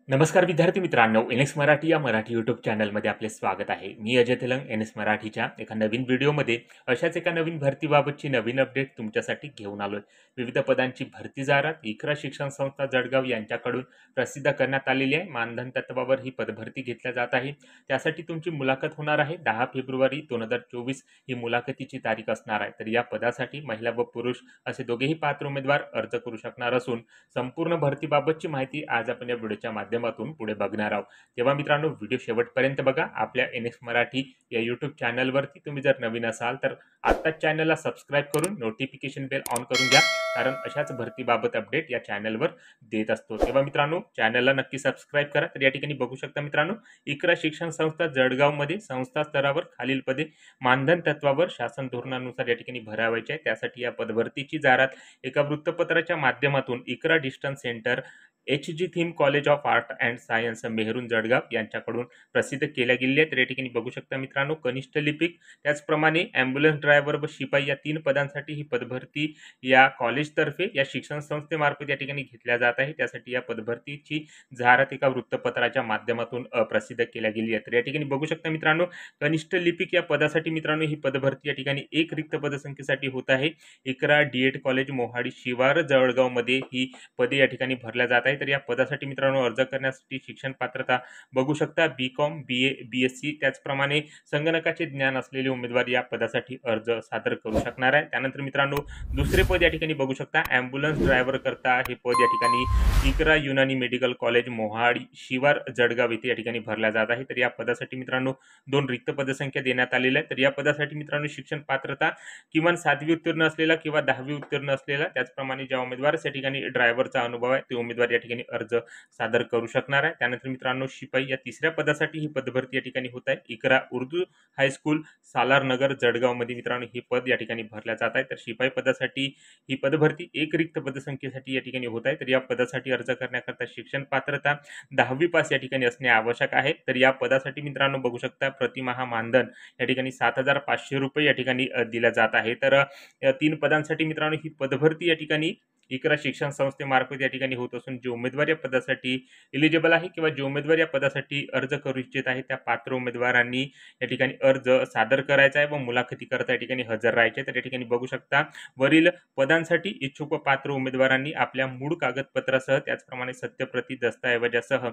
नमस्कार विद्यार्थी मित्रांनो, एनएस मराठी या मराठी यूट्यूब चॅनलमध्ये आपले स्वागत आहे। मी अजय तेलंग एनएस मराठीच्या एका नवीन व्हिडिओमध्ये अशाच एका नवीन भरतीबाबतची नवीन अपडेट तुमच्यासाठी घेऊन आलोय। विविध पदांची भरती जाहिरात इकरा शिक्षण संस्था जळगाव यांच्याकडून प्रसिद्ध करण्यात आलेली आहे। मानधन तत्वावर ही पदभरती घेतल्या जात आहे। त्यासाठी तुमची मुलाखत होणार आहे 10 फेब्रुवारी 2024 ही मुलाखतीची तारीख असणार आहे। तर या पदासाठी महिला व पुरुष असे दोघेही पात्र उमेदवार अर्ज करू शकणार असून संपूर्ण भरतीबाबतची माहिती आज आपण या व्हिडिओच्या माध्यमातून पुढे बघणार आहोत। तेव्हा मित्रांनो, व्हिडिओ शेवटपर्यंत बघा। आपल्या एनएस मराठी या यूट्यूब चॅनलवरती तुम्ही जर नवीन असाल तर आत्ताच चॅनलला सबस्क्राईब करून नोटिफिकेशन बेल ऑन करून घ्या, कारण अशाच भरतीबाबत अपडेट या चॅनलवर देत असतो। तेव्हा मित्रांनो, चॅनलला नक्की सबस्क्राईब करा। तर या ठिकाणी बघू शकता मित्रांनो, इकरा शिक्षण संस्था जळगावमध्ये संस्था स्तरावर खालील पदे मानधन तत्वावर शासन धोरणानुसार या ठिकाणी भरावायची आहे। त्यासाठी या पदभरतीची जाहिरात एका वृत्तपत्राच्या माध्यमातून Iqra distance centre HG. Thim college of art and science Mehrun Jalgaon यांच्याकडून प्रसिद्ध केल्या गेलेल्या आहेत। तर या ठिकाणी बघू शकता मित्रांनो, कनिष्ठ लिपिक त्याचप्रमाणे ॲम्ब्युलन्स ड्रायव्हर व शिपाई या 3 पदांसाठी ही पदभरती या कॉलेजतर्फे या शिक्षण संस्थेमार्फत या ठिकाणी घेतल्या जात आहे। त्यासाठी या पदभरतीची जाहिरात एका वृत्तपत्राच्या माध्यमातून प्रसिद्ध केल्या गेली आहे। तर या ठिकाणी बघू शकता मित्रांनो, कनिष्ठ लिपिक या पदासाठी मित्रांनो ही पदभरती या ठिकाणी एक रिक्त पदसंख्येसाठी होत आहे। इकरा डी.एड. कॉलेज मोहाडी शिवार जळगावमध्ये ही पदे या ठिकाणी भरल्या जात आहे। तर या पदासाठी मित्रांनो अर्ज करण्यासाठी शिक्षण पात्रता बघू शकता बी.कॉम, बी.ए, बी.एस.सी त्याचप्रमाणे संगणकाचे ज्ञान असलेले उमेदवार या पदासाठी अर्ज सादर करू शकणार आहे। त्यानंतर मित्रांनो, दुसरे पद या ठिकाणी बघू शकता ॲम्ब्युलन्स ड्रायव्हर करता हे पद या ठिकाणी इकरा युनानी मेडिकल कॉलेज मोहाडी शिवार जळगाव येथे या ठिकाणी भरल्या जात आहे। तर या पदासाठी मित्रांनो 2 रिक्त पदसंख्या देण्यात आलेल्या आहेत। तर या पदासाठी मित्रांनो शिक्षण पात्रता किमान 7वी उत्तीर्ण असलेला किंवा 10वी उत्तीर्ण असलेला, त्याचप्रमाणे ज्या उमेदवारास या ठिकाणी ड्रायव्हरचा अनुभव आहे ते उमेदवार या ठिकाणी अर्ज सादर करू शकणार आहे। त्यानंतर मित्रांनो, शिपाई या तिसऱ्या पदासाठी ही पदभरती या ठिकाणी होत आहे। इकरा उर्दू हायस्कूल सालार नगर जळगावमध्ये मित्रांनो ही पद या ठिकाणी भरल्या जात आहे। तर शिपाई पदासाठी ही पदभरती एक रिक्त पदसंख्येसाठी या ठिकाणी होत आहे। तर या पदासाठी अर्ज करण्याकरता शिक्षण पात्रता 10वी पास या ठिकाणी असणे आवश्यक आहे। तर या पदासाठी मित्रांनो बघू शकता प्रतिमाह मानधन या ठिकाणी 7,500 रुपये या ठिकाणी दिल्या जात आहे। तर या 3 पदांसाठी मित्रांनो ही पदभरती या ठिकाणी इकरा शिक्षण संस्थेमार्फत या ठिकाणी होत असून जे उमेदवार या पदासाठी एलिजिबल आहे किंवा जे उमेदवार या पदासाठी अर्ज करू इच्छित आहे त्या पात्र उमेदवारांनी या ठिकाणी अर्ज सादर करायचा आहे व मुलाखती करता या ठिकाणी हजर राहायचे। तर या ठिकाणी बघू शकता वरील पदांसाठी इच्छुक व पात्र उमेदवारांनी आपल्या मूळ कागदपत्रासह त्याचप्रमाणे सत्यप्रती दस्तऐवजासह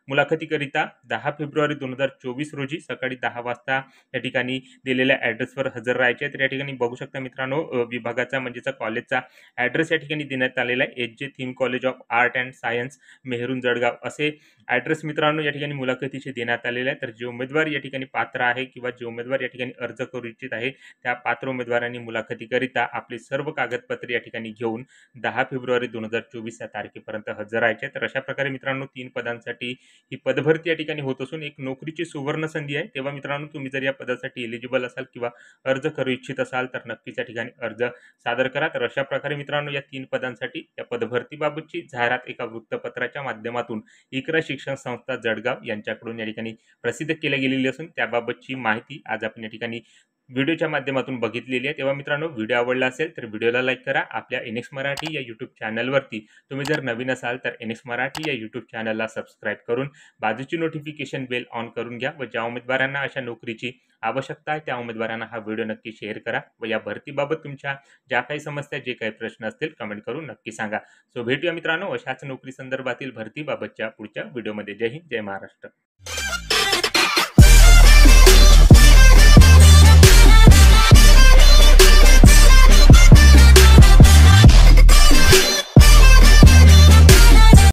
मुलाखतीकरिता 10 फेब्रुवारी 2024 रोजी सकाळी 10 वाजता या ठिकाणी दिलेल्या ॲड्रेसवर हजर राहायचे। तर या ठिकाणी बघू शकता मित्रांनो, विभागाचा म्हणजेच कॉलेजचा ॲड्रेस या ठिकाणी देण्यात आलेला आहे। HJ. Thim college of art and science Mehrun Jalgaon असे ॲड्रेस मित्रांनो या ठिकाणी मुलाखतीचे देण्यात आलेले आहे। तर जे उमेदवार या ठिकाणी पात्र आहे किंवा जे उमेदवार या ठिकाणी अर्ज करू इच्छित आहे त्या पात्र उमेदवारांनी मुलाखतीकरिता आपली सर्व कागदपत्रे या ठिकाणी घेऊन 10 फेब्रुवारी 2024 या तारखेपर्यंत हजर राहायचे। तर अशा प्रकारे मित्रांनो 3 पदांसाठी ही पदभरती या ठिकाणी होत असून एक नोकरीची सुवर्ण संधी आहे। तेव्हा मित्रांनो, तुम्ही जर या पदासाठी एलिजिबल असाल किंवा अर्ज करू इच्छित असाल तर नक्कीच या ठिकाणी अर्ज सादर करा। तर अशा प्रकारे मित्रांनो या 3 पदांसाठी या पदभरतीबाबतची जाहिरात एका वृत्तपत्राच्या माध्यमातून इकरा शिक्षण संस्था जळगाव यांच्याकडून या ठिकाणी प्रसिद्ध केली गेलेली असून त्याबाबतची माहिती आज आपण या ठिकाणी व्हिडिओच्या माध्यमातून बघितलेली आहे। तेव्हा मित्रांनो, व्हिडिओ आवडला असेल तर व्हिडिओला लाईक करा। आपल्या एनएस मराठी या यूट्यूब चॅनलवरती तुम्ही जर नवीन असाल तर एनएस मराठी या यूट्यूब चॅनलला सबस्क्राईब करून बाजूची नोटिफिकेशन बेल ऑन करून घ्या व ज्या उमेदवारांना अशा नोकरीची आवश्यकता आहे त्या उमेदवारांना हा व्हिडिओ नक्की शेअर करा व या भरतीबाबत तुमच्या ज्या काही समस्या जे काही प्रश्न असतील कमेंट करून नक्की सांगा। सो भेटूया मित्रांनो अशाच नोकरी संदर्भातील भरतीबाबतच्या पुढच्या व्हिडिओमध्ये। जय हिंद, जय महाराष्ट्र।